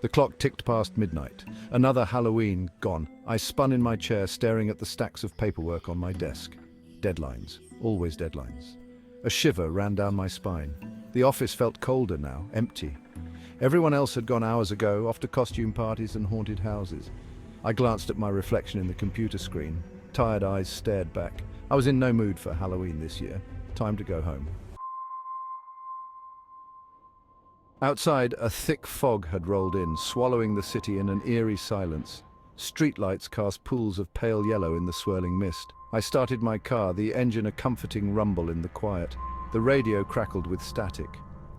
The clock ticked past midnight. Another Halloween gone. I spun in my chair, staring at the stacks of paperwork on my desk. Deadlines. Always deadlines. A shiver ran down my spine. The office felt colder now, empty. Everyone else had gone hours ago, off to costume parties and haunted houses. I glanced at my reflection in the computer screen. Tired eyes stared back. I was in no mood for Halloween this year. Time to go home. Outside, a thick fog had rolled in, swallowing the city in an eerie silence. Streetlights cast pools of pale yellow in the swirling mist. I started my car, the engine a comforting rumble in the quiet. The radio crackled with static.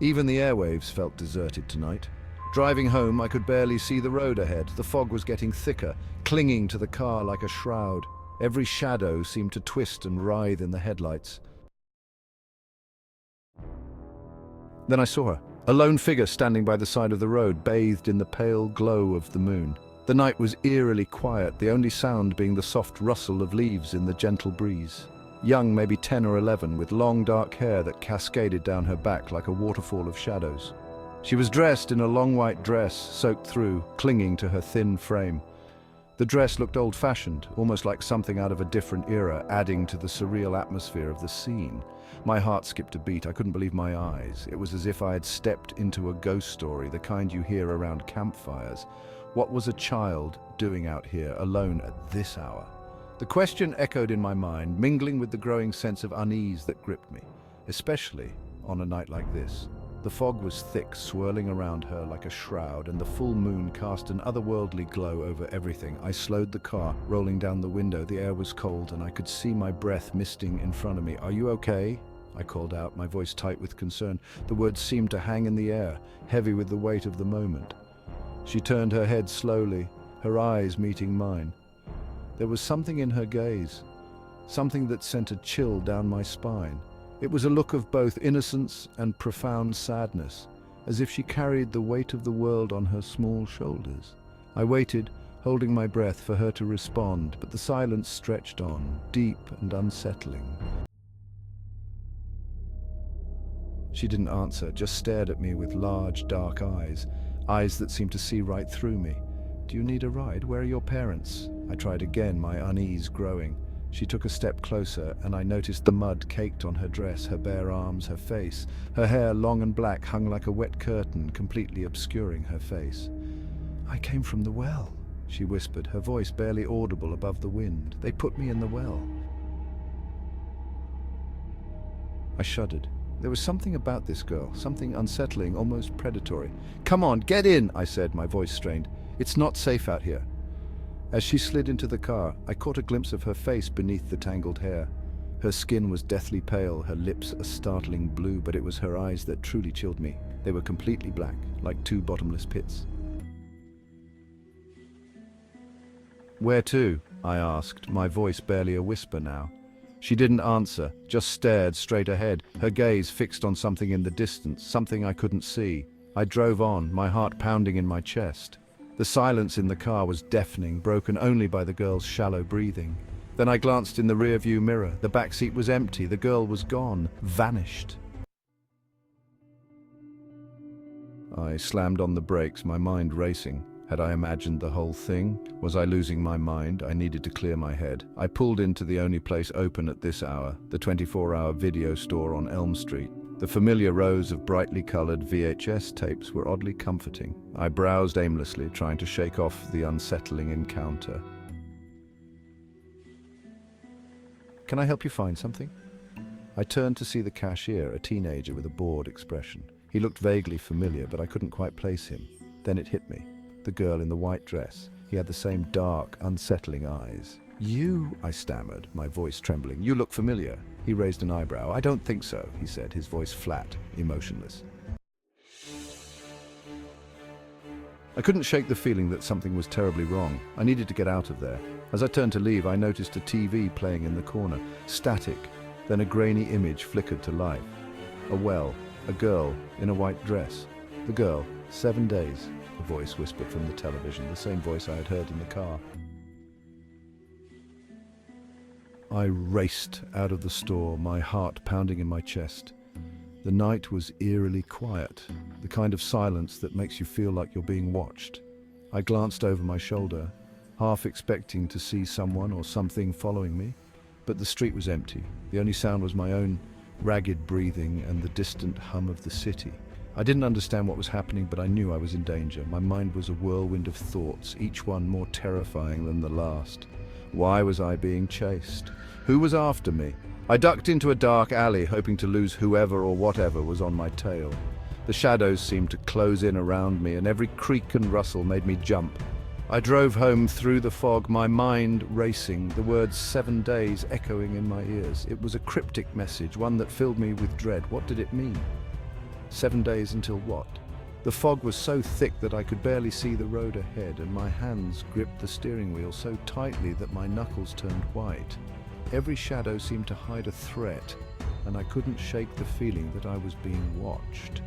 Even the airwaves felt deserted tonight. Driving home, I could barely see the road ahead. The fog was getting thicker, clinging to the car like a shroud. Every shadow seemed to twist and writhe in the headlights. Then I saw her. A lone figure standing by the side of the road, bathed in the pale glow of the moon. The night was eerily quiet, the only sound being the soft rustle of leaves in the gentle breeze. Young, maybe 10 or 11, with long dark hair that cascaded down her back like a waterfall of shadows. She was dressed in a long white dress, soaked through, clinging to her thin frame. The dress looked old-fashioned, almost like something out of a different era, adding to the surreal atmosphere of the scene. My heart skipped a beat. I couldn't believe my eyes. It was as if I had stepped into a ghost story, the kind you hear around campfires. What was a child doing out here, alone at this hour? The question echoed in my mind, mingling with the growing sense of unease that gripped me, especially on a night like this. The fog was thick, swirling around her like a shroud, and the full moon cast an otherworldly glow over everything. I slowed the car, rolling down the window. The air was cold, and I could see my breath misting in front of me. "Are you okay?" I called out, my voice tight with concern. The words seemed to hang in the air, heavy with the weight of the moment. She turned her head slowly, her eyes meeting mine. There was something in her gaze, something that sent a chill down my spine. It was a look of both innocence and profound sadness, as if she carried the weight of the world on her small shoulders. I waited, holding my breath for her to respond, but the silence stretched on, deep and unsettling. She didn't answer, just stared at me with large, dark eyes, eyes that seemed to see right through me. "Do you need a ride? Where are your parents?" I tried again, my unease growing. She took a step closer, and I noticed the mud caked on her dress, her bare arms, her face. Her hair, long and black, hung like a wet curtain, completely obscuring her face. "I came from the well," she whispered, her voice barely audible above the wind. "They put me in the well." I shuddered. There was something about this girl, something unsettling, almost predatory. "Come on, get in," I said, my voice strained. "It's not safe out here." As she slid into the car, I caught a glimpse of her face beneath the tangled hair. Her skin was deathly pale, her lips a startling blue, but it was her eyes that truly chilled me. They were completely black, like two bottomless pits. "Where to?" I asked, my voice barely a whisper now. She didn't answer, just stared straight ahead, her gaze fixed on something in the distance, something I couldn't see. I drove on, my heart pounding in my chest. The silence in the car was deafening, broken only by the girl's shallow breathing. Then I glanced in the rearview mirror. The back seat was empty. The girl was gone, vanished. I slammed on the brakes, my mind racing. Had I imagined the whole thing? Was I losing my mind? I needed to clear my head. I pulled into the only place open at this hour, the 24-hour video store on Elm Street. The familiar rows of brightly colored VHS tapes were oddly comforting. I browsed aimlessly, trying to shake off the unsettling encounter. "Can I help you find something?" I turned to see the cashier, a teenager with a bored expression. He looked vaguely familiar, but I couldn't quite place him. Then it hit me. The girl in the white dress. He had the same dark, unsettling eyes. "You," I stammered, my voice trembling. "You look familiar." He raised an eyebrow. "I don't think so," he said, his voice flat, emotionless. I couldn't shake the feeling that something was terribly wrong. I needed to get out of there. As I turned to leave, I noticed a TV playing in the corner, static. Then a grainy image flickered to life. A well, a girl in a white dress. The girl, 7 days, a voice whispered from the television, the same voice I had heard in the car. I raced out of the store, my heart pounding in my chest. The night was eerily quiet, the kind of silence that makes you feel like you're being watched. I glanced over my shoulder, half expecting to see someone or something following me, but the street was empty. The only sound was my own ragged breathing and the distant hum of the city. I didn't understand what was happening, but I knew I was in danger. My mind was a whirlwind of thoughts, each one more terrifying than the last. Why was I being chased? Who was after me? I ducked into a dark alley, hoping to lose whoever or whatever was on my tail. The shadows seemed to close in around me, and every creak and rustle made me jump. I drove home through the fog, my mind racing, the words 7 days echoing in my ears. It was a cryptic message, one that filled me with dread. What did it mean? 7 days until what? The fog was so thick that I could barely see the road ahead, and my hands gripped the steering wheel so tightly that my knuckles turned white. Every shadow seemed to hide a threat, and I couldn't shake the feeling that I was being watched.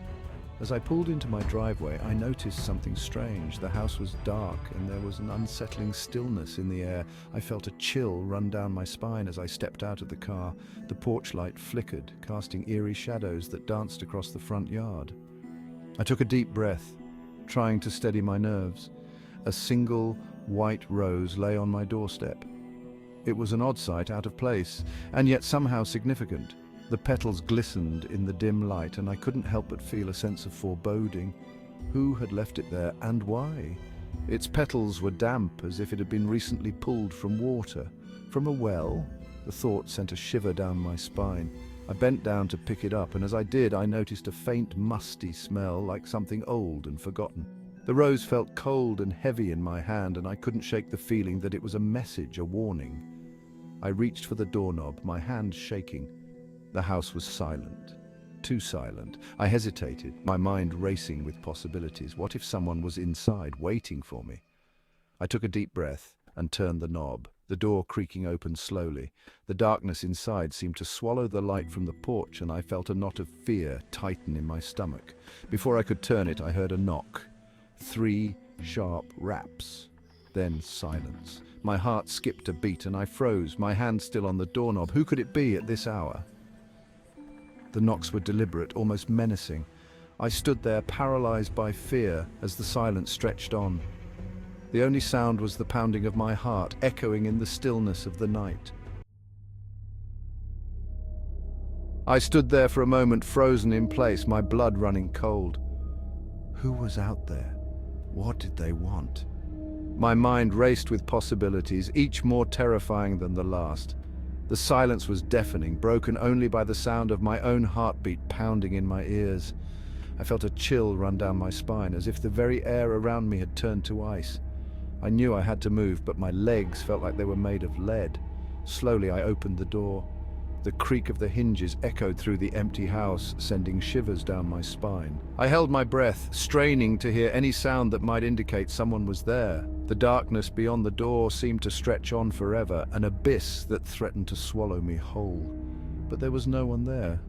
As I pulled into my driveway, I noticed something strange. The house was dark, and there was an unsettling stillness in the air. I felt a chill run down my spine as I stepped out of the car. The porch light flickered, casting eerie shadows that danced across the front yard. I took a deep breath, trying to steady my nerves. A single white rose lay on my doorstep. It was an odd sight, out of place, and yet somehow significant. The petals glistened in the dim light, and I couldn't help but feel a sense of foreboding. Who had left it there, and why? Its petals were damp, as if it had been recently pulled from water. From a well? The thought sent a shiver down my spine. I bent down to pick it up, and as I did, I noticed a faint, musty smell, like something old and forgotten. The rose felt cold and heavy in my hand, and I couldn't shake the feeling that it was a message, a warning. I reached for the doorknob, my hand shaking. The house was silent. Too silent. I hesitated, my mind racing with possibilities. What if someone was inside, waiting for me? I took a deep breath and turned the knob, the door creaking open slowly. The darkness inside seemed to swallow the light from the porch, and I felt a knot of fear tighten in my stomach. Before I could turn it, I heard a knock. 3 sharp raps. Then silence. My heart skipped a beat, and I froze, my hand still on the doorknob. Who could it be at this hour? The knocks were deliberate, almost menacing. I stood there, paralyzed by fear, as the silence stretched on. The only sound was the pounding of my heart, echoing in the stillness of the night. I stood there for a moment, frozen in place, my blood running cold. Who was out there? What did they want? My mind raced with possibilities, each more terrifying than the last. The silence was deafening, broken only by the sound of my own heartbeat pounding in my ears. I felt a chill run down my spine, as if the very air around me had turned to ice. I knew I had to move, but my legs felt like they were made of lead. Slowly I opened the door. The creak of the hinges echoed through the empty house, sending shivers down my spine. I held my breath, straining to hear any sound that might indicate someone was there. The darkness beyond the door seemed to stretch on forever, an abyss that threatened to swallow me whole. But there was no one there.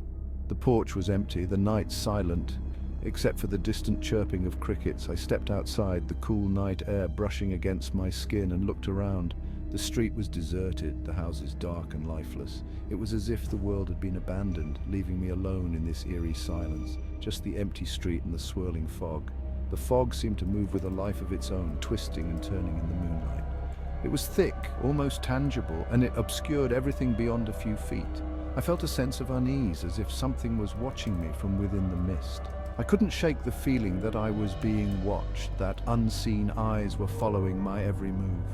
The porch was empty, the night silent. Except for the distant chirping of crickets, I stepped outside, the cool night air brushing against my skin, and looked around. The street was deserted, the houses dark and lifeless. It was as if the world had been abandoned, leaving me alone in this eerie silence. Just the empty street and the swirling fog. The fog seemed to move with a life of its own, twisting and turning in the moonlight. It was thick, almost tangible, and it obscured everything beyond a few feet. I felt a sense of unease, as if something was watching me from within the mist. I couldn't shake the feeling that I was being watched, that unseen eyes were following my every move.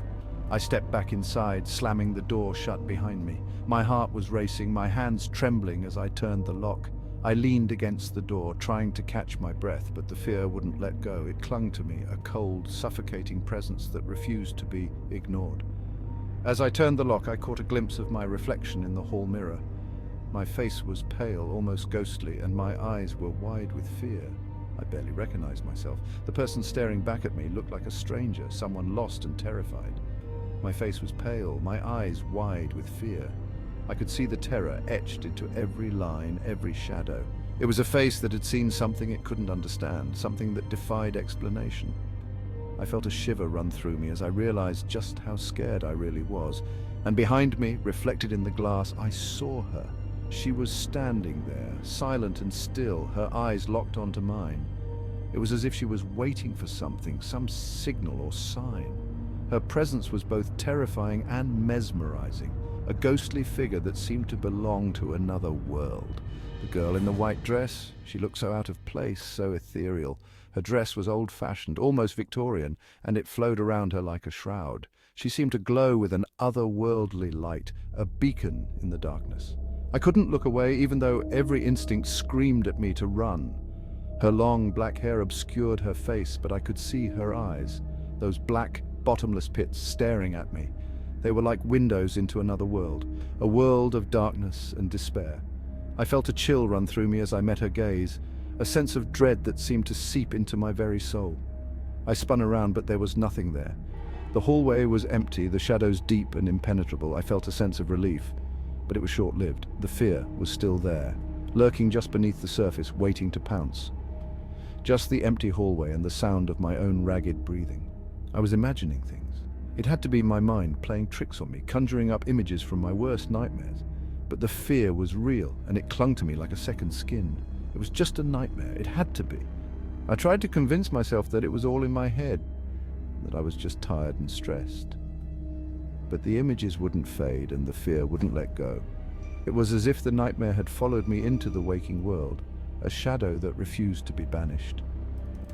I stepped back inside, slamming the door shut behind me. My heart was racing, my hands trembling as I turned the lock. I leaned against the door, trying to catch my breath, but the fear wouldn't let go. It clung to me, a cold, suffocating presence that refused to be ignored. As I turned the lock, I caught a glimpse of my reflection in the hall mirror. My face was pale, almost ghostly, and my eyes were wide with fear. I barely recognized myself. The person staring back at me looked like a stranger, someone lost and terrified. My face was pale, my eyes wide with fear. I could see the terror etched into every line, every shadow. It was a face that had seen something it couldn't understand, something that defied explanation. I felt a shiver run through me as I realized just how scared I really was. And behind me, reflected in the glass, I saw her. She was standing there, silent and still, her eyes locked onto mine. It was as if she was waiting for something, some signal or sign. Her presence was both terrifying and mesmerizing, a ghostly figure that seemed to belong to another world. The girl in the white dress, she looked so out of place, so ethereal. Her dress was old-fashioned, almost Victorian, and it flowed around her like a shroud. She seemed to glow with an otherworldly light, a beacon in the darkness. I couldn't look away, even though every instinct screamed at me to run. Her long black hair obscured her face, but I could see her eyes, those black, bottomless pits staring at me. They were like windows into another world, a world of darkness and despair. I felt a chill run through me as I met her gaze, a sense of dread that seemed to seep into my very soul. I spun around, but there was nothing there. The hallway was empty, the shadows deep and impenetrable. I felt a sense of relief, but it was short-lived. The fear was still there, lurking just beneath the surface, waiting to pounce. Just the empty hallway and the sound of my own ragged breathing. I was imagining things. It had to be my mind playing tricks on me, conjuring up images from my worst nightmares. But the fear was real, and it clung to me like a second skin. It was just a nightmare. It had to be. I tried to convince myself that it was all in my head, that I was just tired and stressed. But the images wouldn't fade, and the fear wouldn't let go. It was as if the nightmare had followed me into the waking world, a shadow that refused to be banished.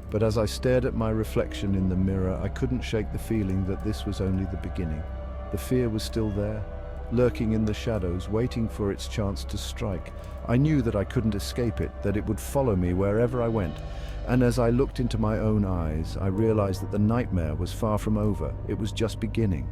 But as I stared at my reflection in the mirror, I couldn't shake the feeling that this was only the beginning. The fear was still there, lurking in the shadows, waiting for its chance to strike. I knew that I couldn't escape it, that it would follow me wherever I went. And as I looked into my own eyes, I realized that the nightmare was far from over. It was just beginning.